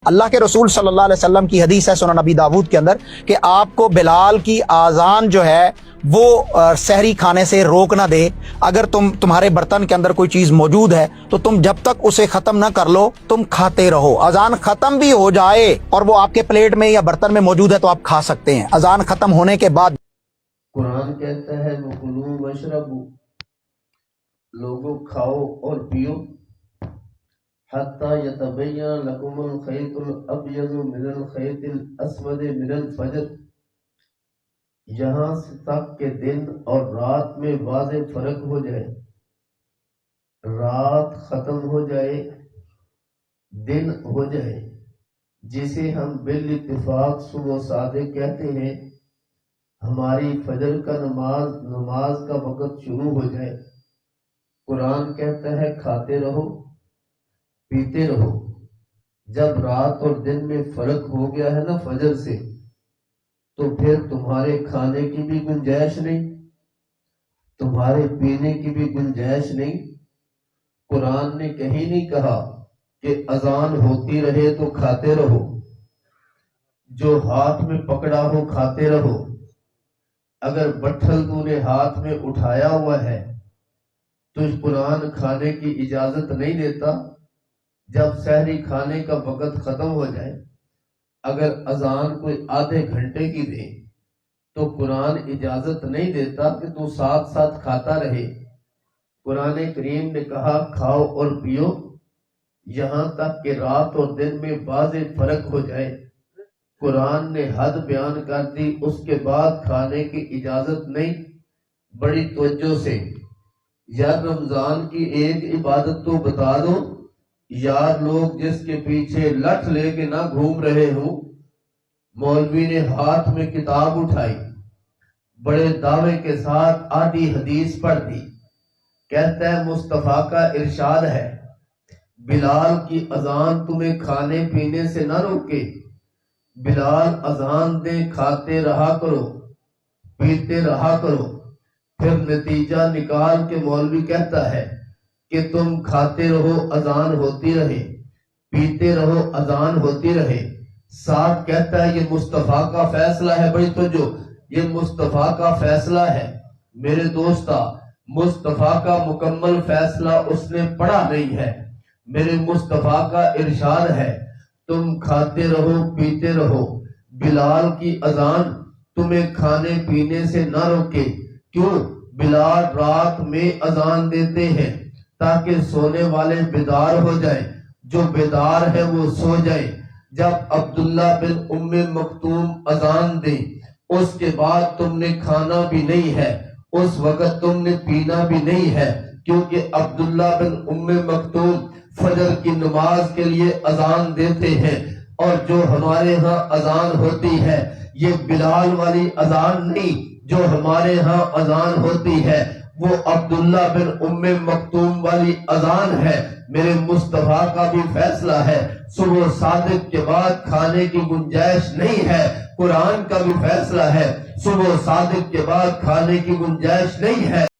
اللہ کے رسول صلی اللہ علیہ وسلم کی حدیث ہے سنن نبی داود کے اندر کہ آپ کو بلال کی آذان جو ہے وہ سحری کھانے سے روک نہ دے. اگر تمہارے برتن کے اندر کوئی چیز موجود ہے تو تم جب تک اسے ختم نہ کر لو تم کھاتے رہو. اذان ختم بھی ہو جائے اور وہ آپ کے پلیٹ میں یا برتن میں موجود ہے تو آپ کھا سکتے ہیں. اذان ختم ہونے کے بعد قرآن کہتا ہے وَكُلُوا وَاشْرَبُوا، لوگوں کھاؤ اور پیو، حَتَّى يَتَبَيَّنَ لَكُمُ الْخَيْطُ الْأَبْيَضُ مِنَ الْخَيْطِ الْأَسْوَدِ مِنَ الْفَجْرِ، یہاں سے تک کہ دن اور رات میں واضح فرق ہو جائے. رات ختم ہو جائے، دن ہو جائے، جسے ہم بالاتفاق صبح صادق کہتے ہیں. ہماری فجر کا نماز کا وقت شروع ہو جائے. قرآن کہتا ہے کھاتے رہو پیتے رہو. جب رات اور دن میں فرق ہو گیا ہے نا فجر سے، تو پھر تمہارے کھانے کی بھی گنجائش نہیں، تمہارے پینے کی بھی گنجائش نہیں. قرآن نے کہیں نہیں کہا کہ اذان ہوتی رہے تو کھاتے رہو، جو ہاتھ میں پکڑا ہو کھاتے رہو. اگر بٹھل تو نے ہاتھ میں اٹھایا ہوا ہے تو قرآن کھانے کی اجازت نہیں دیتا. جب سحری کھانے کا وقت ختم ہو جائے، اگر اذان کوئی آدھے گھنٹے کی دے تو قرآن اجازت نہیں دیتا کہ تو ساتھ ساتھ کھاتا رہے. قرآن کریم نے کہا کھاؤ اور پیو یہاں تک کہ رات اور دن میں واضح فرق ہو جائے. قرآن نے حد بیان کر دی، اس کے بعد کھانے کی اجازت نہیں. بڑی توجہ سے یار رمضان کی ایک عبادت تو بتا دو. یار لوگ جس کے پیچھے لٹھ لے کے نہ گھوم رہے ہوں. مولوی نے ہاتھ میں کتاب اٹھائی، بڑے دعوے کے ساتھ آدھی حدیث پڑھ دی. کہتا ہے مصطفیٰ کا ارشاد ہے بلال کی اذان تمہیں کھانے پینے سے نہ روکے. بلال اذان دے کھاتے رہا کرو پیتے رہا کرو. پھر نتیجہ نکال کے مولوی کہتا ہے کہ تم کھاتے رہو اذان ہوتی رہے، پیتے رہو اذان ہوتی رہے. ساتھ کہتا ہے یہ مصطفیٰ کا فیصلہ ہے. بڑی توجہ، یہ مصطفیٰ کا فیصلہ ہے. میرے دوستا، مصطفیٰ کا مکمل فیصلہ اس نے پڑھا نہیں ہے. میرے مصطفیٰ کا ارشاد ہے تم کھاتے رہو پیتے رہو. بلال کی اذان تمہیں کھانے پینے سے نہ روکے. کیوں؟ بلال رات میں اذان دیتے ہیں تاکہ سونے والے بیدار ہو جائیں، جو بیدار ہے وہ سو جائیں. جب عبداللہ بن ام مکتوم اذان دیں اس کے بعد تم نے کھانا بھی نہیں ہے، اس وقت تم نے پینا بھی نہیں ہے، کیونکہ عبداللہ بن ام مکتوم فجر کی نماز کے لیے اذان دیتے ہیں. اور جو ہمارے ہاں اذان ہوتی ہے یہ بلال والی اذان نہیں. جو ہمارے ہاں اذان ہوتی ہے وہ عبداللہ بن ام مکتوم والی اذان ہے. میرے مصطفیٰ کا بھی فیصلہ ہے صبح صادق کے بعد کھانے کی گنجائش نہیں ہے. قرآن کا بھی فیصلہ ہے صبح صادق کے بعد کھانے کی گنجائش نہیں ہے.